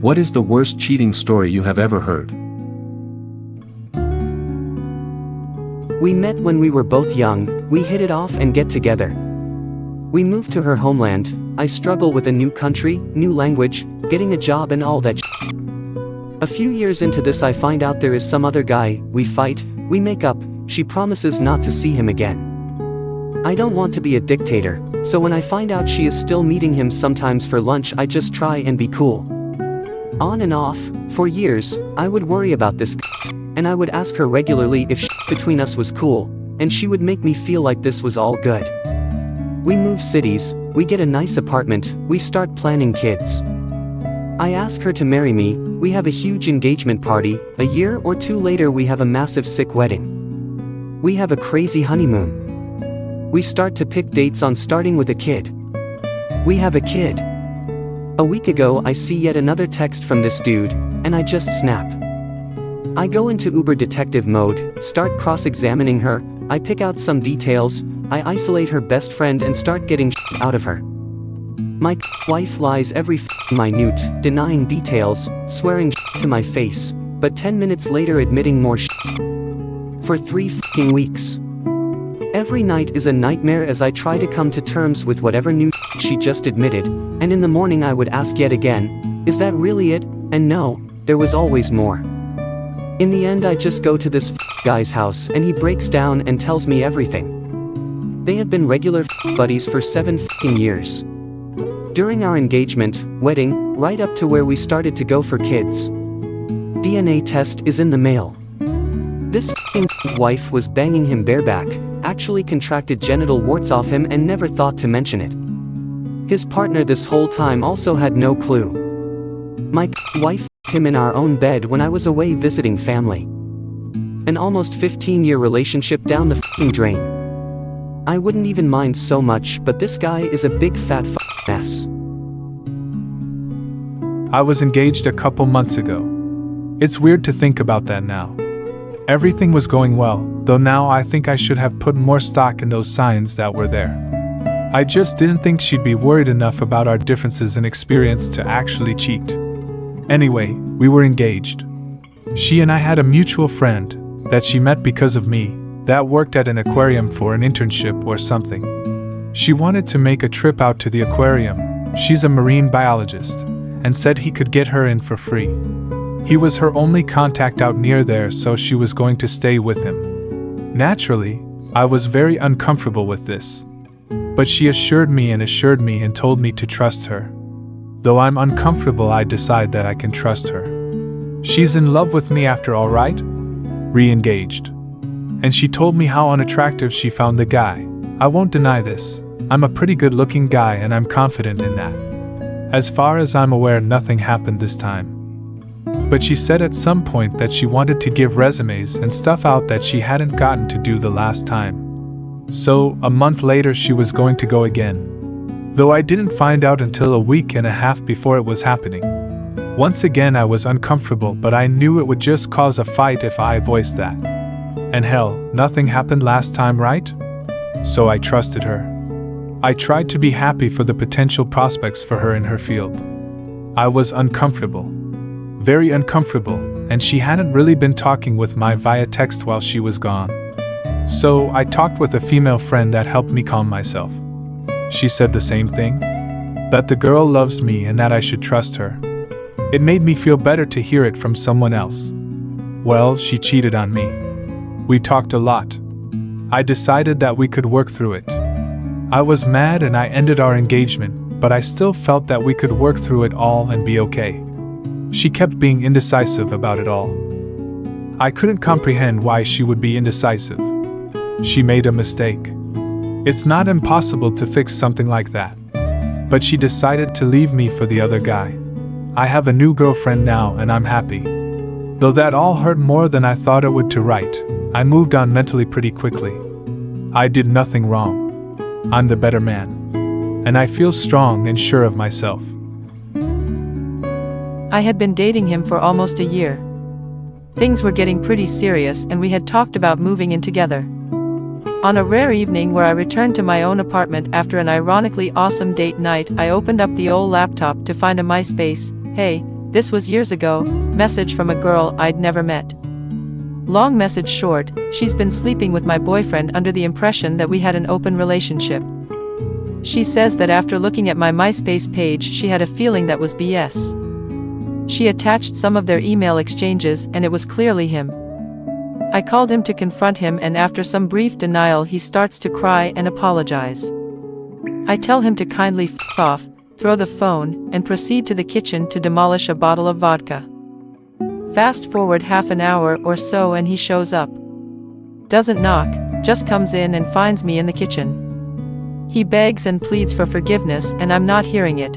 What is the worst cheating story you have ever heard? We met when we were both young, we hit it off and get together. We moved to her homeland, I struggle with a new country, new language, getting a job and all that shit. A few years into this I find out there is some other guy, we fight, we make up, she promises not to see him again. I don't want to be a dictator, so when I find out she is still meeting him sometimes for lunch I just try and be cool. On and off, for years, I would worry about this and I would ask her regularly if shit between us was cool, and she would make me feel like this was all good. We move cities, we get a nice apartment, we start planning kids. I ask her to marry me, we have a huge engagement party, a year or two later we have a massive sick wedding. We have a crazy honeymoon. We start to pick dates on starting with a kid. We have a kid. A week ago I see yet another text from this dude, and I just snap. I go into Uber detective mode, start cross-examining her, I pick out some details, I isolate her best friend and start getting shit out of her. My wife lies every minute, denying details, swearing shit to my face, but 10 minutes later admitting more shit. For 3 weeks. Every night is a nightmare as I try to come to terms with whatever new shit she just admitted, and in the morning I would ask yet again, is that really it? And no, there was always more. In the end I just go to this guy's house and he breaks down and tells me everything. They have been regular buddies for 7 years. During our engagement, wedding, right up to where we started to go for kids. DNA test is in the mail. This wife was banging him bareback, actually contracted genital warts off him and never thought to mention it. His partner this whole time also had no clue. My wife him in our own bed when I was away visiting family. An almost 15-year relationship down the drain. I wouldn't even mind so much, but this guy is a big fat mess. I was engaged a couple months ago. It's weird to think about that now. Everything was going well, though now I think I should have put more stock in those signs that were there. I just didn't think she'd be worried enough about our differences in experience to actually cheat. Anyway, we were engaged. She and I had a mutual friend that she met because of me that worked at an aquarium for an internship or something. She wanted to make a trip out to the aquarium. She's a marine biologist and said he could get her in for free. He was her only contact out near there, so she was going to stay with him. Naturally, I was very uncomfortable with this. But she assured me and told me to trust her. Though I'm uncomfortable, I decide that I can trust her. She's in love with me after all, right? Re-engaged. And she told me how unattractive she found the guy. I won't deny this. I'm a pretty good-looking guy and I'm confident in that. As far as I'm aware, nothing happened this time. But she said at some point that she wanted to give resumes and stuff out that she hadn't gotten to do the last time. So, a month later she was going to go again. Though I didn't find out until a week and a half before it was happening. Once again I was uncomfortable, but I knew it would just cause a fight if I voiced that. And hell, nothing happened last time, right? So I trusted her. I tried to be happy for the potential prospects for her in her field. I was uncomfortable. Very uncomfortable, and she hadn't really been talking with me via text while she was gone. So I talked with a female friend that helped me calm myself. She said the same thing, that the girl loves me and that I should trust her. It made me feel better to hear it from someone else. Well, she cheated on me. We talked a lot. I decided that we could work through it. I was mad and I ended our engagement, but I still felt that we could work through it all and be okay. She kept being indecisive about it all. I couldn't comprehend why she would be indecisive. She made a mistake. It's not impossible to fix something like that. But she decided to leave me for the other guy. I have a new girlfriend now and I'm happy. Though that all hurt more than I thought it would to write, I moved on mentally pretty quickly. I did nothing wrong. I'm the better man. And I feel strong and sure of myself. I had been dating him for almost a year. Things were getting pretty serious and we had talked about moving in together. On a rare evening where I returned to my own apartment after an ironically awesome date night, I opened up the old laptop to find a MySpace, hey, This was years ago, message from a girl I'd never met. Long message short, she's been sleeping with my boyfriend under the impression that we had an open relationship. She says that after looking at my MySpace page she had a feeling that was BS. She attached some of their email exchanges and it was clearly him. I called him to confront him and after some brief denial he starts to cry and apologize. I tell him to kindly f off, throw the phone, and proceed to the kitchen to demolish a bottle of vodka. Fast forward half an hour or so and he shows up. Doesn't knock, just comes in and finds me in the kitchen. He begs and pleads for forgiveness and I'm not hearing it.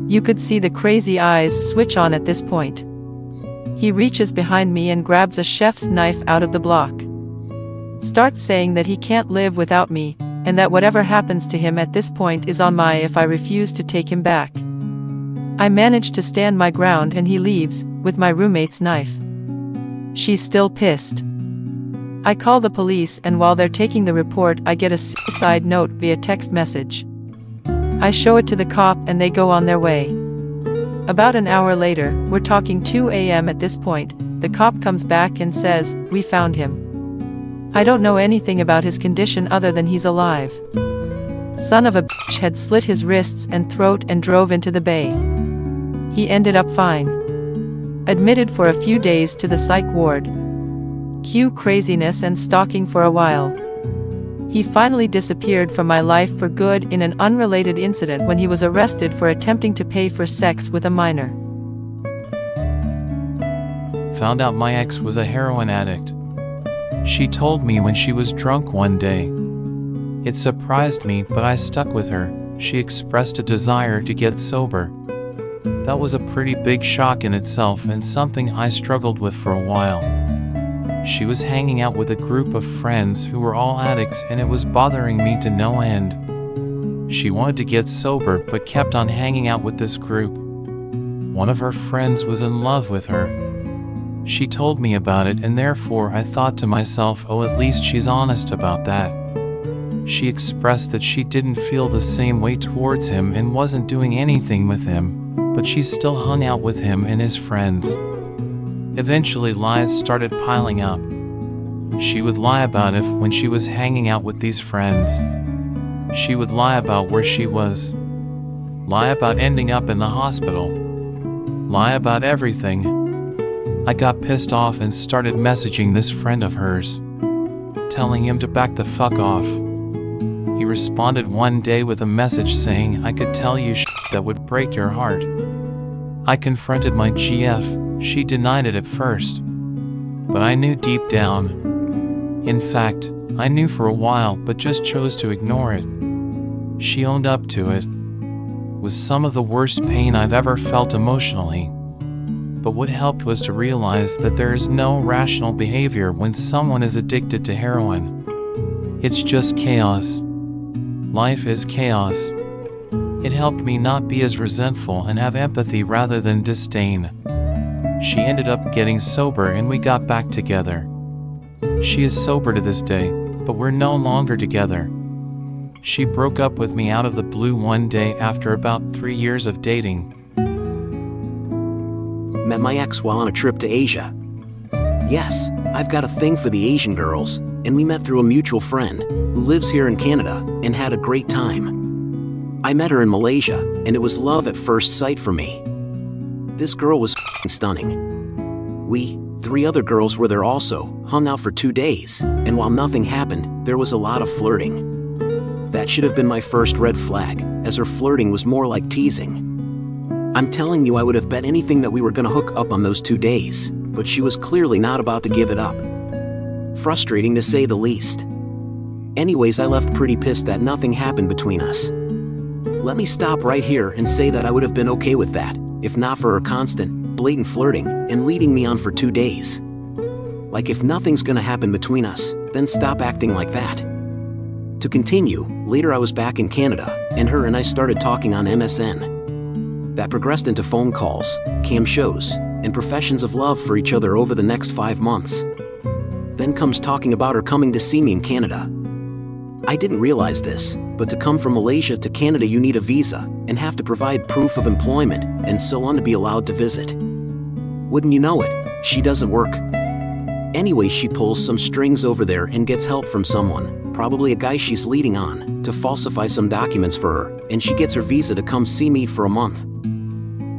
You could see the crazy eyes switch on at this point. He reaches behind me and grabs a chef's knife out of the block. Starts saying that he can't live without me, and that whatever happens to him at this point is on me if I refuse to take him back. I manage to stand my ground and he leaves, with my roommate's knife. She's still pissed. I call the police and while they're taking the report I get a suicide note via text message. I show it to the cop and they go on their way. About an hour later, we're talking 2 a.m. at this point, the cop comes back and says, "We found him." I don't know anything about his condition other than he's alive. Son of a bitch had slit his wrists and throat and drove into the bay. He ended up fine. Admitted for a few days to the psych ward. Cue craziness and stalking for a while. He finally disappeared from my life for good in an unrelated incident when he was arrested for attempting to pay for sex with a minor. Found out my ex was a heroin addict. She told me when she was drunk one day. It surprised me, but I stuck with her. She expressed a desire to get sober. That was a pretty big shock in itself and something I struggled with for a while. She was hanging out with a group of friends who were all addicts and it was bothering me to no end. She wanted to get sober but kept on hanging out with this group. One of her friends was in love with her. She told me about it and therefore I thought to myself, oh, at least she's honest about that. She expressed that she didn't feel the same way towards him and wasn't doing anything with him, but she still hung out with him and his friends. Eventually lies started piling up. She would lie about if when she was hanging out with these friends. She would lie about where she was. Lie about ending up in the hospital. Lie about everything. I got pissed off and started messaging this friend of hers, telling him to back the fuck off. He responded one day with a message saying I could tell you shit that would break your heart. I confronted my GF. She denied it at first, but I knew deep down. In fact, I knew for a while but just chose to ignore it. She owned up to it. It was some of the worst pain I've ever felt emotionally. But what helped was to realize that there is no rational behavior when someone is addicted to heroin. It's just chaos. Life is chaos. It helped me not be as resentful and have empathy rather than disdain. She ended up getting sober and we got back together. She is sober to this day, but we're no longer together. She broke up with me out of the blue one day after about 3 years of dating. Met my ex while on a trip to Asia. Yes, I've got a thing for the Asian girls, and we met through a mutual friend who lives here in Canada and had a great time. I met her in Malaysia, and it was love at first sight for me. This girl was stunning. We, 3 other girls were there also, hung out for 2 days, and while nothing happened, there was a lot of flirting. That should have been my first red flag, as her flirting was more like teasing. I'm telling you, I would have bet anything that we were gonna hook up on those 2 days, but she was clearly not about to give it up. Frustrating to say the least. Anyways, I left pretty pissed that nothing happened between us. Let me stop right here and say that I would have been okay with that, if not for her constant, blatant flirting and leading me on for 2 days. Like, if nothing's gonna happen between us, then stop acting like that. To continue, later I was back in Canada, and her and I started talking on MSN. That progressed into phone calls, cam shows, and professions of love for each other over the next 5 months. Then comes talking about her coming to see me in Canada. I didn't realize this, but to come from Malaysia to Canada you need a visa and have to provide proof of employment and so on to be allowed to visit. Wouldn't you know it, she doesn't work. Anyway, she pulls some strings over there and gets help from someone, probably a guy she's leading on, to falsify some documents for her, and she gets her visa to come see me for a month.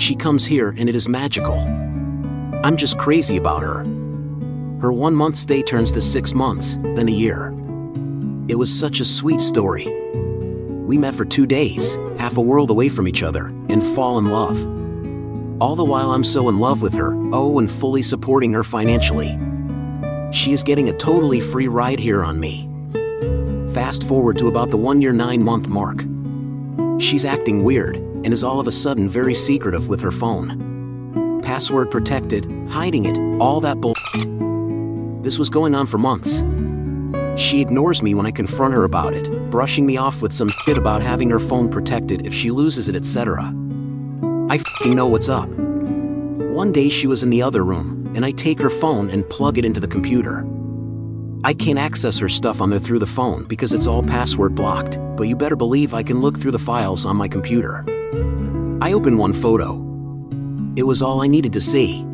She comes here and it is magical. I'm just crazy about her. Her 1 month stay turns to 6 months, then a year. It was such a sweet story. We met for 2 days, half a world away from each other, and fall in love. All the while I'm so in love with her, oh, and fully supporting her financially. She is getting a totally free ride here on me. Fast forward to about the 1 year 9 month mark. She's acting weird, and is all of a sudden very secretive with her phone. Password protected, hiding it, all that bullshit. This was going on for months. She ignores me when I confront her about it, brushing me off with some shit about having her phone protected if she loses it, etc. I f***ing know what's up. One day she was in the other room, and I take her phone and plug it into the computer. I can't access her stuff on there through the phone because it's all password blocked, but you better believe I can look through the files on my computer. I open one photo. It was all I needed to see.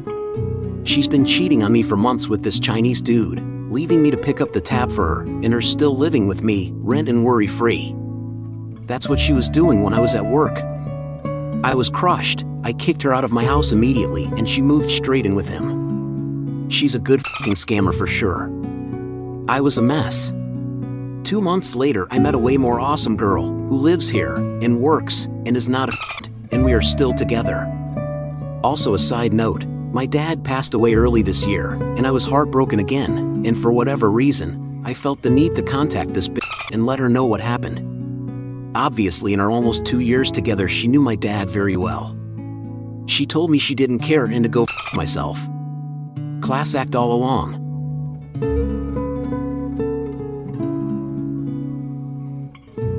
She's been cheating on me for months with this Chinese dude, leaving me to pick up the tab for her, and her still living with me, rent and worry-free. That's what she was doing when I was at work. I was crushed. I kicked her out of my house immediately, and she moved straight in with him. She's a good f***ing scammer for sure. I was a mess. 2 months later, I met a way more awesome girl who lives here and works and is not a f***, and we are still together. Also, a side note, my dad passed away early this year, and I was heartbroken again, and for whatever reason, I felt the need to contact this bitch and let her know what happened. Obviously, in our almost 2 years together, she knew my dad very well. She told me she didn't care and to go f*** myself. Class act all along.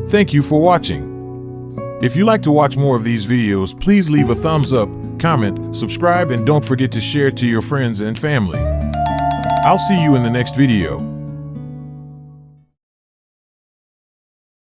Thank you for watching. If you'd like to watch more of these videos, please leave a thumbs up, comment, subscribe, and don't forget to share to your friends and family. I'll see you in the next video.